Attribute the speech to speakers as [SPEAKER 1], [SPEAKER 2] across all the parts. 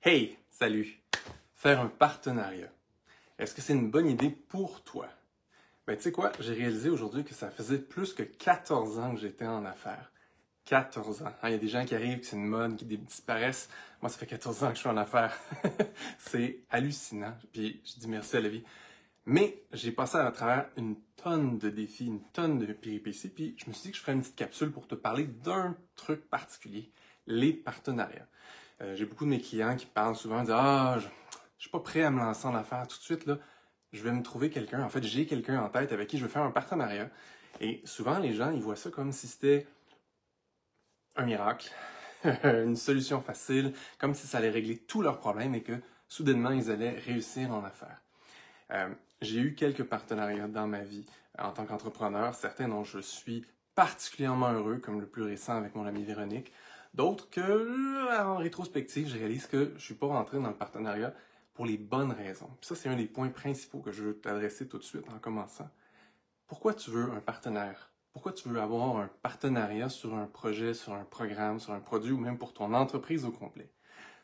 [SPEAKER 1] Hey, salut! Faire un partenariat. Est-ce que c'est une bonne idée pour toi? Ben, tu sais quoi? J'ai réalisé aujourd'hui que ça faisait plus que 14 ans que j'étais en affaires. 14 ans. Il y a des gens qui arrivent, que c'est une mode, qui disparaissent. Moi, ça fait 14 ans que je suis en affaires. C'est hallucinant. Puis, je dis merci à la vie. Mais j'ai passé à travers une tonne de défis, une tonne de péripéties. Puis, je me suis dit que je ferais une petite capsule pour te parler d'un truc particulier, les partenariats. J'ai beaucoup de mes clients qui parlent souvent, disent je suis pas prêt à me lancer en affaires tout de suite, là. Je vais me trouver quelqu'un. En fait, j'ai quelqu'un en tête avec qui je veux faire un partenariat. Et souvent, les gens, ils voient ça comme si c'était un miracle, une solution facile, comme si ça allait régler tous leurs problèmes et que soudainement, ils allaient réussir en affaires. J'ai eu quelques partenariats dans ma vie en tant qu'entrepreneur, certains dont je suis particulièrement heureux, comme le plus récent avec mon amie Véronique. D'autres que, en rétrospective, je réalise que je ne suis pas rentré dans le partenariat pour les bonnes raisons. Puis ça, c'est un des points principaux que je veux t'adresser tout de suite en commençant. Pourquoi tu veux un partenaire? Pourquoi tu veux avoir un partenariat sur un projet, sur un programme, sur un produit ou même pour ton entreprise au complet?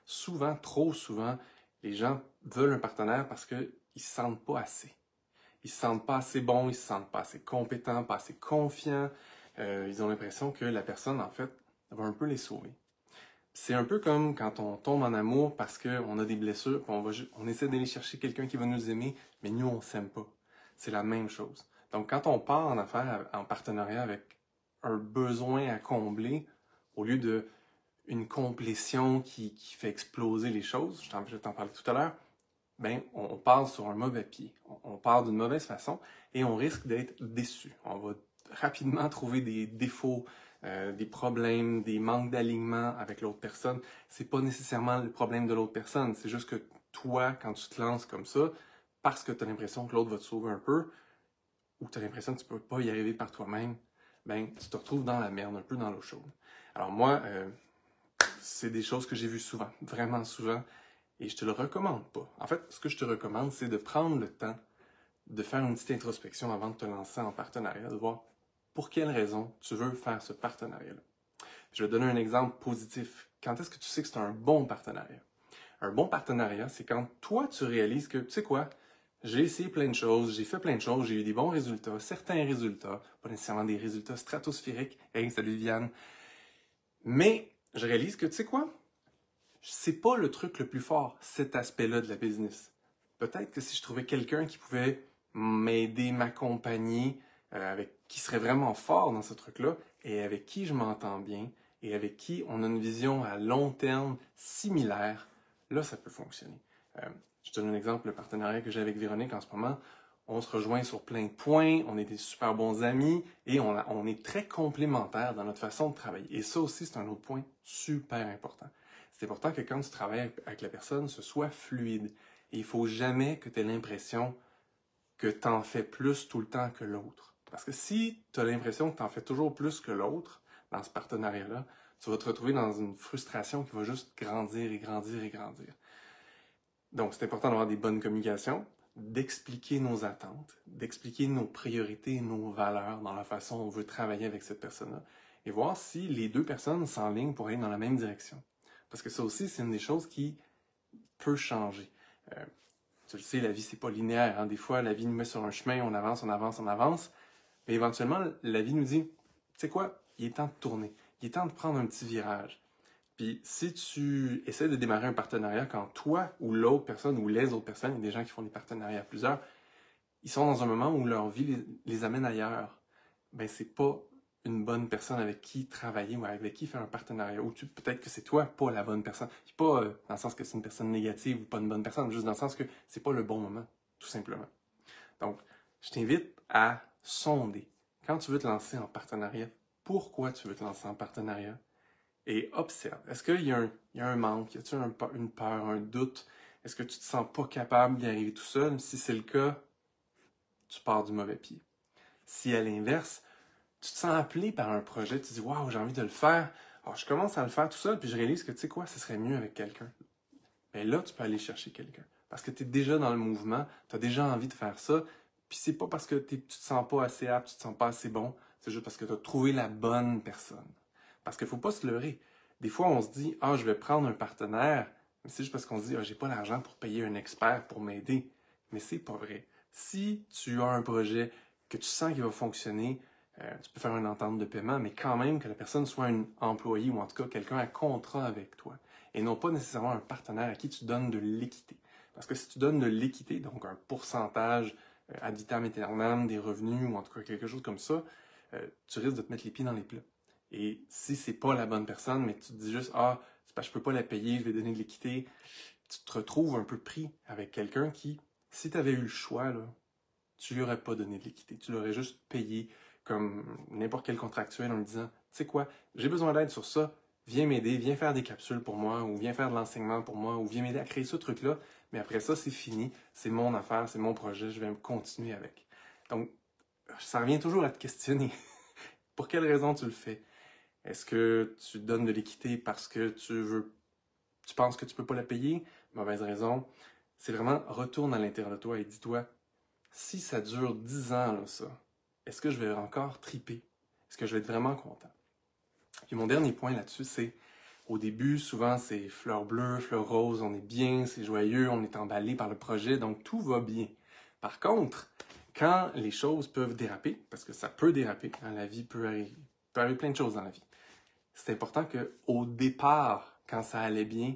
[SPEAKER 1] Souvent, trop souvent, les gens veulent un partenaire parce qu'ils ne se sentent pas assez. Ils ne se sentent pas assez bons, ils ne se sentent pas assez compétents, pas assez confiants. Ils ont l'impression que la personne, en fait, va un peu les sauver. C'est un peu comme quand on tombe en amour parce qu'on a des blessures, puis on essaie d'aller chercher quelqu'un qui va nous aimer, mais nous, on ne s'aime pas. C'est la même chose. Donc, quand on part en affaires, en partenariat avec un besoin à combler, au lieu de une complétion qui fait exploser les choses, je vais t'en parler tout à l'heure, ben, on part sur un mauvais pied. On part d'une mauvaise façon et on risque d'être déçu. On va rapidement trouver des défauts, des problèmes, des manques d'alignement avec l'autre personne. C'est pas nécessairement le problème de l'autre personne, c'est juste que toi, quand tu te lances comme ça, parce que tu as l'impression que l'autre va te sauver un peu, ou tu as l'impression que tu peux pas y arriver par toi-même, ben, tu te retrouves dans la merde, un peu dans l'eau chaude. Alors moi, c'est des choses que j'ai vues souvent, vraiment souvent, et je te le recommande pas. En fait, ce que je te recommande, c'est de prendre le temps de faire une petite introspection avant de te lancer en partenariat, de voir pour quelles raisons tu veux faire ce partenariat-là. Je vais te donner un exemple positif. Quand est-ce que tu sais que c'est un bon partenariat? Un bon partenariat, c'est quand toi, tu réalises que, tu sais quoi, j'ai essayé plein de choses, j'ai fait plein de choses, j'ai eu des bons résultats, certains résultats, pas nécessairement des résultats stratosphériques. Hey, salut Viviane. Mais je réalise que, tu sais quoi, c'est pas le truc le plus fort, cet aspect-là de la business. Peut-être que si je trouvais quelqu'un qui pouvait m'aider, m'accompagner, qui serait vraiment fort dans ce truc-là, et avec qui je m'entends bien, et avec qui on a une vision à long terme similaire, là, ça peut fonctionner. Je te donne un exemple, le partenariat que j'ai avec Véronique en ce moment. On se rejoint sur plein de points, on est des super bons amis et on est très complémentaires dans notre façon de travailler. Et ça aussi, c'est un autre point super important. C'est important que quand tu travailles avec la personne, ce soit fluide. Et il ne faut jamais que tu aies l'impression que tu en fais plus tout le temps que l'autre. Parce que si tu as l'impression que tu en fais toujours plus que l'autre dans ce partenariat-là, tu vas te retrouver dans une frustration qui va juste grandir et grandir et grandir. Donc, c'est important d'avoir des bonnes communications, d'expliquer nos attentes, d'expliquer nos priorités et nos valeurs dans la façon dont on veut travailler avec cette personne-là et voir si les deux personnes s'enlignent pour aller dans la même direction. Parce que ça aussi, c'est une des choses qui peut changer. Tu le sais, la vie, c'est pas linéaire. Hein? Des fois, la vie nous met sur un chemin, on avance, on avance, on avance. Mais éventuellement, la vie nous dit, tu sais quoi, il est temps de tourner. Il est temps de prendre un petit virage. Puis si tu essaies de démarrer un partenariat quand toi ou l'autre personne ou les autres personnes, il y a des gens qui font des partenariats à plusieurs, ils sont dans un moment où leur vie les amène ailleurs, ben c'est pas une bonne personne avec qui travailler ou avec qui faire un partenariat. Ou peut-être que c'est toi pas la bonne personne. Puis pas dans le sens que c'est une personne négative ou pas une bonne personne, juste dans le sens que c'est pas le bon moment, tout simplement. Donc, je t'invite à sonder. Quand tu veux te lancer en partenariat, pourquoi tu veux te lancer en partenariat? Et observe. Est-ce qu'il y a un manque? Y a-t-il une peur, un doute? Est-ce que tu te sens pas capable d'y arriver tout seul? Si c'est le cas, tu pars du mauvais pied. Si à l'inverse, tu te sens appelé par un projet, tu te dis waouh, j'ai envie de le faire. Alors je commence à le faire tout seul, puis je réalise que tu sais quoi, ce serait mieux avec quelqu'un. Mais là, tu peux aller chercher quelqu'un. Parce que tu es déjà dans le mouvement, tu as déjà envie de faire ça, puis c'est pas parce que tu te sens pas assez apte, tu te sens pas assez bon, c'est juste parce que tu as trouvé la bonne personne. Parce qu'il ne faut pas se leurrer. Des fois, on se dit, je vais prendre un partenaire, Mais c'est juste parce qu'on se dit, ah, j'ai pas l'argent pour payer un expert pour m'aider. Mais c'est pas vrai. Si tu as un projet que tu sens qu'il va fonctionner, tu peux faire une entente de paiement, mais quand même que la personne soit un employé ou en tout cas quelqu'un à contrat avec toi. Et non pas nécessairement un partenaire à qui tu donnes de l'équité. Parce que si tu donnes de l'équité, donc un pourcentage ad vitam aeternam des revenus ou en tout cas quelque chose comme ça, tu risques de te mettre les pieds dans les plats. Et si c'est pas la bonne personne, mais tu te dis juste, ah, c'est parce que je peux pas la payer, je vais donner de l'équité, tu te retrouves un peu pris avec quelqu'un qui, si tu avais eu le choix, là, tu lui aurais pas donné de l'équité. Tu l'aurais juste payé comme n'importe quel contractuel en lui disant, tu sais quoi, j'ai besoin d'aide sur ça, viens m'aider, viens faire des capsules pour moi, ou viens faire de l'enseignement pour moi, ou viens m'aider à créer ce truc-là, mais après ça, c'est fini, c'est mon affaire, c'est mon projet, je vais me continuer avec. Donc, ça revient toujours à te questionner. Pour quelle raison tu le fais? Est-ce que tu donnes de l'équité parce que tu penses que tu peux pas la payer? Mauvaise raison. C'est vraiment, retourne à l'intérieur de toi et dis-toi, si ça dure 10 ans, là, ça, est-ce que je vais encore triper? Est-ce que je vais être vraiment content? Puis mon dernier point là-dessus, c'est, au début, souvent, c'est fleurs bleues, fleurs roses, on est bien, c'est joyeux, on est emballé par le projet, donc tout va bien. Par contre, quand les choses peuvent déraper, parce que ça peut déraper, hein, la vie peut arriver plein de choses dans la vie, c'est important qu'au départ, quand ça allait bien,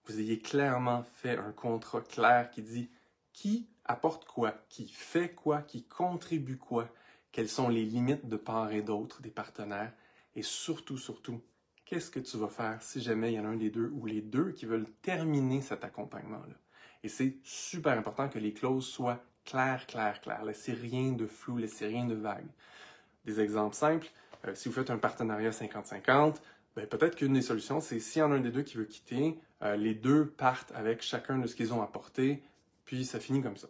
[SPEAKER 1] vous ayez clairement fait un contrat clair qui dit qui apporte quoi, qui fait quoi, qui contribue quoi, quelles sont les limites de part et d'autre des partenaires, et surtout, qu'est-ce que tu vas faire si jamais il y en a un des deux ou les deux qui veulent terminer cet accompagnement-là. Et c'est super important que les clauses soient claires. Laissez rien de flou, laissez rien de vague. Des exemples simples, si vous faites un partenariat 50-50, ben, peut-être qu'une des solutions, c'est s'il y en a un des deux qui veut quitter, les deux partent avec chacun de ce qu'ils ont apporté, puis ça finit comme ça.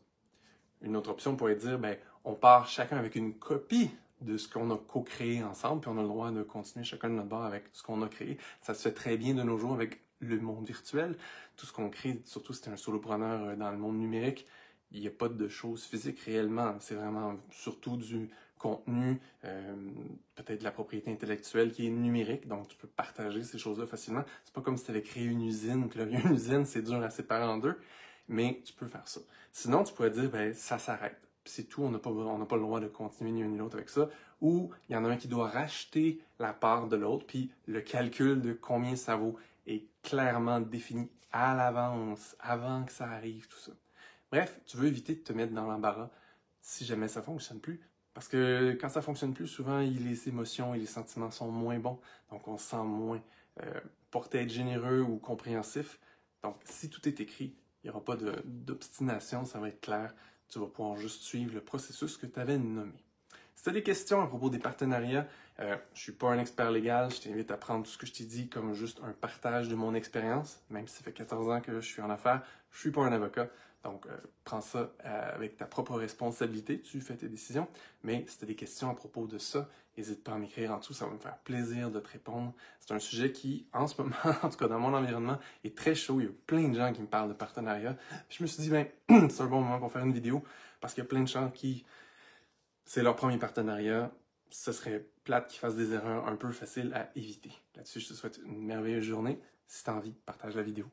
[SPEAKER 1] Une autre option pourrait dire, ben, on part chacun avec une copie de ce qu'on a co-créé ensemble, puis on a le droit de continuer chacun de notre bord avec ce qu'on a créé. Ça se fait très bien de nos jours avec le monde virtuel. Tout ce qu'on crée, surtout si tu es un solopreneur dans le monde numérique, il n'y a pas de choses physiques réellement. C'est vraiment surtout du contenu, peut-être de la propriété intellectuelle qui est numérique, donc tu peux partager ces choses-là facilement. C'est pas comme si tu avais créé une usine, puis là, une usine, c'est dur à séparer en deux, mais tu peux faire ça. Sinon, tu pourrais dire, ben, ça s'arrête. C'est tout, on n'a pas le droit de continuer ni un ni l'autre avec ça. Ou il y en a un qui doit racheter la part de l'autre, puis le calcul de combien ça vaut est clairement défini à l'avance, avant que ça arrive, tout ça. Bref, tu veux éviter de te mettre dans l'embarras si jamais ça ne fonctionne plus. Parce que quand ça ne fonctionne plus, souvent, les émotions et les sentiments sont moins bons. Donc, on se sent moins porté à être généreux ou compréhensif. Donc, si tout est écrit, il n'y aura pas d'obstination, ça va être clair. Tu vas pouvoir juste suivre le processus que tu avais nommé. Si tu as des questions à propos des partenariats, je ne suis pas un expert légal, je t'invite à prendre tout ce que je t'ai dit comme juste un partage de mon expérience. Même si ça fait 14 ans que je suis en affaires, je ne suis pas un avocat. Donc, prends ça avec ta propre responsabilité, tu fais tes décisions. Mais si tu as des questions à propos de ça, n'hésite pas à m'écrire en dessous, ça va me faire plaisir de te répondre. C'est un sujet qui, en ce moment, en tout cas dans mon environnement, est très chaud. Il y a plein de gens qui me parlent de partenariat. Puis je me suis dit, ben, c'est un bon moment pour faire une vidéo parce qu'il y a plein de gens qui, c'est leur premier partenariat. Ce serait plate qu'ils fassent des erreurs un peu faciles à éviter. Là-dessus, je te souhaite une merveilleuse journée. Si tu as envie, partage la vidéo.